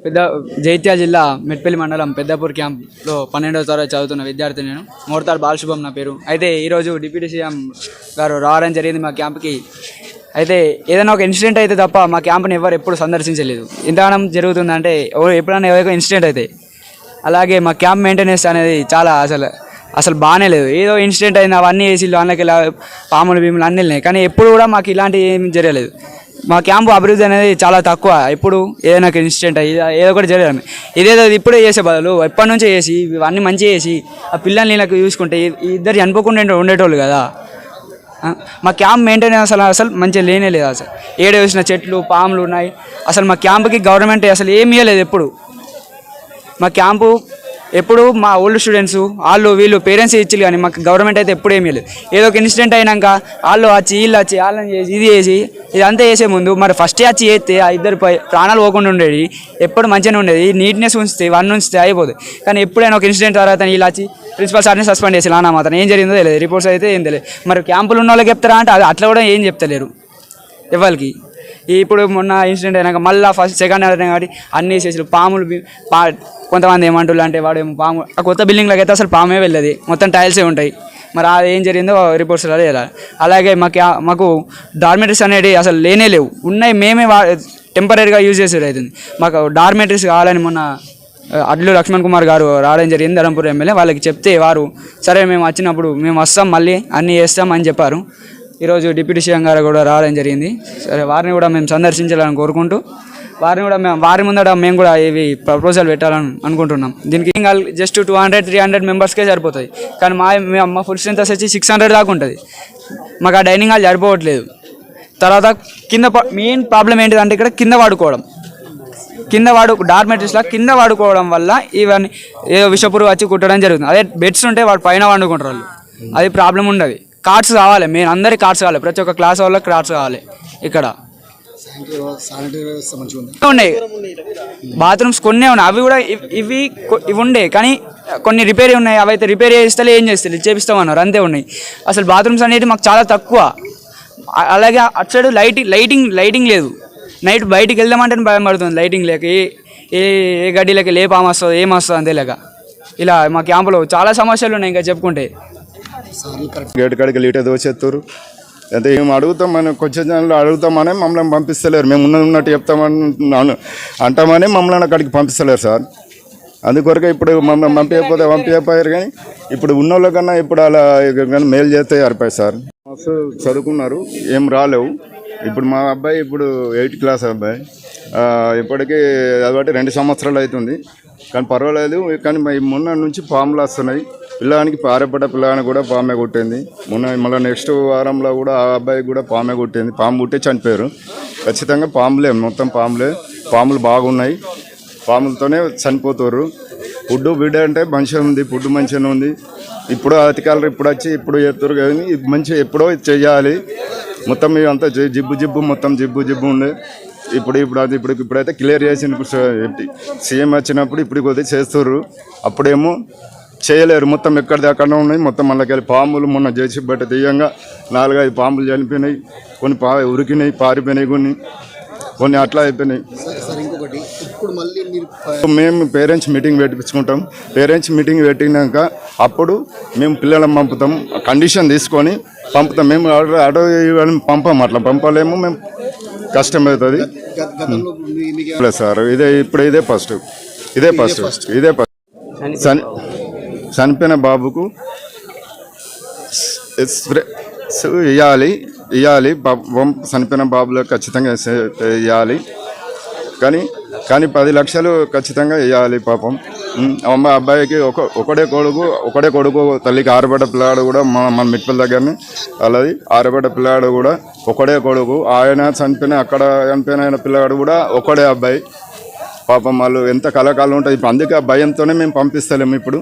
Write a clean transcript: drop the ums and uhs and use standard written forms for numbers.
పెద్ద జైత్యాల జిల్లా మెట్పల్లి మండలం పెద్దపూర్ క్యాంప్లో 12వ తరగతి చదువుతున్న విద్యార్థి నేను. మోర్తాల్ బాలశుభం నా పేరు. అయితే ఈరోజు డిప్యూటీ సీఎం గారు రావడం జరిగింది మా క్యాంప్కి. అయితే ఏదైనా ఒక ఇన్సిడెంట్ అయితే తప్ప మా క్యాంప్ని ఎవరు ఎప్పుడు సందర్శించలేదు. ఇంతగానం జరుగుతుందంటే ఎప్పుడైనా ఏదో ఇన్సిడెంట్ అయితే. అలాగే మా క్యాంప్ మెయింటెనెన్స్ అనేది చాలా అసలు బాగానే లేదు. ఏదో ఇన్సిడెంట్ అయింది, అవన్నీ వేసి అందులోకి పాములు భీములు అన్నీ వెళ్ళినాయి, కానీ ఎప్పుడు కూడా మాకు ఇలాంటి ఏం జరగలేదు. మా క్యాంపు అభివృద్ధి అనేది చాలా తక్కువ. ఇప్పుడు ఏదైనా ఒక ఇన్సిడెంట్ ఏదో ఒకటి జరగదు. ఇదేదో ఇప్పుడే చేసే బదులు ఎప్పటి నుంచో చేసి ఇవన్నీ మంచిగా చేసి ఆ పిల్లల్ని వీళ్ళకి చూసుకుంటే ఇద్దరు చనిపోకుండా ఉండేటోళ్ళు కదా. మా క్యాంప్ మెయింటెనెన్స్ అసలు మంచిగా లేనే లేదు. అసలు ఏడు వేసిన చెట్లు పాములు ఉన్నాయి. అసలు మా క్యాంపుకి గవర్నమెంట్ అసలు ఏమీ ఇవ్వలేదు. ఎప్పుడు మా క్యాంపు ఎప్పుడు మా ఓల్డ్ స్టూడెంట్స్ వాళ్ళు వీళ్ళు పేరెంట్స్ ఇచ్చారు, కానీ మాకు గవర్నమెంట్ అయితే ఎప్పుడు ఏమీ లేదు. ఏదో ఒక ఇన్సిడెంట్ అయినాక వాళ్ళు వచ్చి వీళ్ళు వచ్చి వాళ్ళని చేసి ఇది చేసి ఇదంతా చేసే ముందు మరి ఫస్ట్ వచ్చి చేస్తే ఆ ఇద్దరు ప్రాణాలు పోకుండా ఉండేది. ఎప్పుడు మంచిగానే ఉండేది. నీట్నెస్ ఉంచితే వన్ ఉంచితే అయిపోతుంది. కానీ ఎప్పుడైనా ఒక ఇన్సిడెంట్ తర్వాత వీళ్ళు వచ్చి ప్రిన్సిపల్ సార్ని సస్పెండ్ చేసి నాన్న మాత్రం ఏం జరిగిందో తెలియదు. రిపోర్ట్స్ అయితే ఏం తెలియదు. మరి క్యాంపులు ఉన్న వాళ్ళకి చెప్తారా అంటే అది అట్లా కూడా ఏం చెప్తలేరు ఎవరికి. ఇప్పుడు మొన్న ఇన్సిడెంట్ అయినాక మళ్ళీ ఫస్ట్ సెకండ్ అయినా కాబట్టి అన్నీ చేసి పాములు కొంతమంది ఏమంటున్నారు అంటే వాడు ఏమో పాము ఆ కొత్త బిల్డింగ్లోకి అయితే అసలు పామే వెళ్ళదు, మొత్తం టైల్సే ఉంటాయి. మరి అది ఏం జరిగిందో రిపోర్ట్స్ వెళ్ళాలి. అలాగే మాకు డార్మెటరీస్ అనేవి అసలు లేనే లేవు. ఉన్నాయి, మేమే టెంపరీగా యూజ్ చేసేది అవుతుంది. మాకు డార్మెటరీస్ కావాలని మొన్న అడ్లు లక్ష్మణ్ కుమార్ గారు రావడం జరిగింది, ధర్మపురం ఎమ్మెల్యే. వాళ్ళకి చెప్తే వారు సరే మేము వచ్చినప్పుడు మేము వస్తాం మళ్ళీ అన్నీ చేస్తాం అని చెప్పారు. ఈరోజు డిప్యూటీ సీఎం గారు కూడా రావడం జరిగింది. సరే వారిని కూడా మేము సందర్శించాలని కోరుకుంటూ వారి ముందర మేము కూడా ఇవి ప్రపోజల్ పెట్టాలని అనుకుంటున్నాం. దీనికి జస్ట్ 200-300 మెంబర్స్కే సరిపోతుంది, కానీ మా ఫుల్ స్ట్రెంత్ వచ్చి 600 దాకా ఉంటుంది. మాకు ఆ డైనింగ్ హాల్ సరిపోవట్లేదు. తర్వాత కింద మెయిన్ ప్రాబ్లం ఏంటిదంటే ఇక్కడ కింద వాడుకోవడం, డార్మెటరీస్లో కింద వాడుకోవడం వల్ల ఇవన్నీ ఏదో విషపురు వచ్చి కుట్టడం జరుగుతుంది. అదే బెడ్స్ ఉంటే వాడు పైన వండుకుంటారు వాళ్ళు, అది ప్రాబ్లం ఉండదు. కార్డ్స్ కావాలి, మేము అందరికీ కార్డ్స్ కావాలి, ప్రతి ఒక్క క్లాస్ వాళ్ళకి కార్డ్స్ కావాలి. ఇక్కడ ఉన్నాయి బాత్రూమ్స్ కొన్ని ఉన్నాయి, అవి కూడా ఇవి ఉండే కానీ కొన్ని రిపేర్ ఉన్నాయి. అవి అయితే రిపేర్ చేస్తే ఏం చేస్తారు చేపిస్తామన్నారు, అంతే ఉన్నాయి. అసలు బాత్రూమ్స్ అనేవి మాకు చాలా తక్కువ. అలాగే అటు సైడ్ లైటింగ్ లేదు. నైట్ బయటికి వెళ్దామంటే భయం పడుతుంది లైటింగ్ లేక. ఏ గడ్డీలకి పాము వస్తుంది ఏమొస్తుంది అంతే లేక. ఇలా మా క్యాంపులో చాలా సమస్యలు ఉన్నాయి ఇంకా చెప్పుకుంటే. గేట్ కాడికి లీటర్ దోచేస్తారు. అయితే మేము అడుగుతాం, మనం కొంచెం జనాలు అడుగుతామని మమ్మల్ని పంపిస్తలేరు. మేము ఉన్నట్టు చెప్తామని అంటామని మమ్మల్ని అక్కడికి పంపిస్తలేరు సార్. అందుకొరకే ఇప్పుడు మమ్మల్ని పంపించకపోయారు, కానీ ఇప్పుడు ఉన్నోళ్ళ కన్నా ఇప్పుడు అలా మేలు చేస్తే సరిపోయి సార్. మస్తు చదువుకున్నారు, ఏం రాలేవు. ఇప్పుడు మా అబ్బాయి ఇప్పుడు 8th క్లాస్ అబ్బాయి, ఇప్పటికీ అదొకటి 2 సంవత్సరాలు అవుతుంది, కానీ పర్వాలేదు. కానీ మొన్న నుంచి పాములు వస్తున్నాయి. పిల్లగానికి పారేపడ్డ పిల్లగానికి కూడా పామే కొట్టింది. మళ్ళీ నెక్స్ట్ వారంలో కూడా ఆ అబ్బాయికి కూడా పామే కొట్టింది. పాము కుట్టి చనిపోయారు. ఖచ్చితంగా పాములే, మొత్తం పాములు బాగున్నాయి. పాములతోనే చనిపోతారు. ఫుడ్ బిడ్డ అంటే మంచిగా ఉంది, ఫుడ్ మంచిగానే ఉంది. ఇప్పుడు అతికాలు ఇప్పుడు వచ్చి ఇప్పుడు చేస్తారు, కానీ మంచిగా ఎప్పుడో చేయాలి. మొత్తం ఇదంతా జిబ్బు మొత్తం జిబ్బు ఉంది. ఇప్పుడైతే క్లియర్ చేసి సీఎం వచ్చినప్పుడు ఇప్పుడు కొద్దిగా చేస్తారు. అప్పుడేమో చేయలేరు, మొత్తం ఎక్కడిది అక్కడ ఉన్నాయి. మొత్తం మళ్ళీ పాములు మొన్న చేసి బట్ట తీయంగా 4-5 పాములు చనిపోయినాయి, కొన్ని ఉరికినాయి, పారిపోయినాయి, కొన్ని అట్లా అయిపోయినాయి. మేము పేరెంట్స్ మీటింగ్ పెట్టించుకుంటాం. పేరెంట్స్ మీటింగ్ పెట్టినాక అప్పుడు మేము పిల్లలను పంపుతాం, కండిషన్ తీసుకొని పంపుతాం. మేము ఆటో పంపం, అట్లా పంపలేము, మేము కష్టమవుతుంది సార్. ఇదే ఫస్ట్ చనిపోయిన బాబుకు ఇవ్వాలి. చనిపోయిన బాబులకు ఖచ్చితంగా ఇవ్వాలి, కానీ 10 లక్షలు ఖచ్చితంగా ఇవ్వాలి. పాపం అబ్బాయికి ఒకడే కొడుకు తల్లికి ఆరబడ్డ పిల్లాడు కూడా మన మిట్పల్ దగ్గరనే అలాది ఆరబడ్డ పిల్లాడు కూడా ఒకడే కొడుకు. ఆయన అక్కడ చనిపోయిన పిల్లాడు కూడా ఒకడే అబ్బాయి. పాపం వాళ్ళు ఎంత కళాకాలం ఉంటుంది. ఇప్పుడు అందుకే ఆ భయంతోనే మేము పంపిస్తలేము ఇప్పుడు.